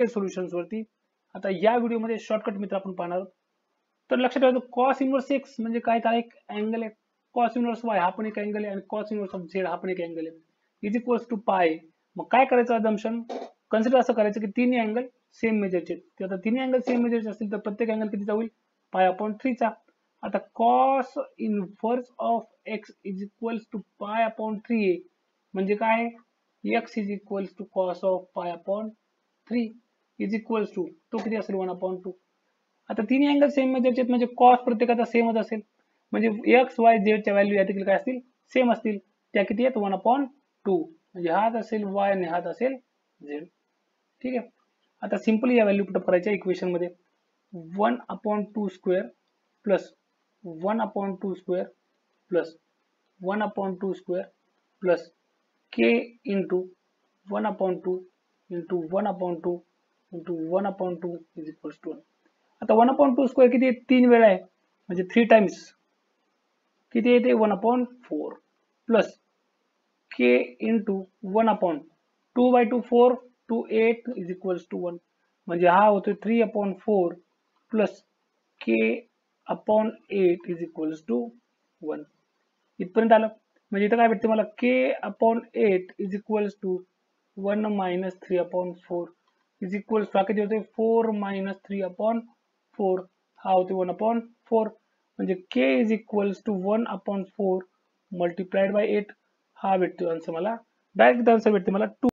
Solutions वरती. आता या व्हिडिओमध्ये शॉर्टकट मित्र आपण पाहणार आहोत. तर लक्षात ठेवायचं कॉस इनव्हर्स एक्स म्हणजे काय, तर एक अँगल आहे. कॉस इनव्हर्स वाय हा पण एक अँगल आहे आणि कॉस इनव्हर्स ऑफ झेड हा पण एक अँगल आहे. इज इक्वल्स टू पाय. मग काय करायचं अजम्पशन, कन्सिडर असं करायचं की तिन्ही अँगल सेम मेजरचे. आता तिन्ही अँगल सेम मेजरचे असतील तर प्रत्येक अँगल कितीचा होईल, पाय अपॉन 3 चा. आता cos inverse of x is equals to pi upon 3 म्हणजे काय, x is equals to cos of pi upon 3 is equals to तो किती असेल 1/2. आता तिन्ही अँगल सेम मेजरचे म्हणजे कॉस प्रत्येकाचा सेमच असेल, म्हणजे एक्स वाय झेड च्या व्हॅल्यू या देखील काय असतील, सेम असतील. त्या किती आहेत 1/2 म्हणजे हाच असेल वाय आणि हाच असेल झेड. ठीक आहे. आता सिंपली या व्हॅल्यू पुट करायच्या इक्वेशन मध्ये. 1/2 square plus 1/2 square plus 1/2 square plus k into 1/2 into 1/2 into 1/2 is equals to 1. आता 1/2 स्क्वेअर किती आहे, 3 वेळा आहे म्हणजे 3 टाइम्स किती येते 1/4 plus k into 1/2 4 to 8 is equals to 1 म्हणजे हा होतो 3/4 plus k upon 8 is equals to 1. इथपर्यंत आलं. म्हणजे इथं काय भेटते मला, k upon 8 is equals to 1 minus 3/4 is equals to किती होते 4 मायनस 3/4 हा होते 1/4 म्हणजे k is equals to 1/4 multiplied by 8 हा भेटतो आन्सर मला. डायरेक्ट आन्सर भेटते मला 2.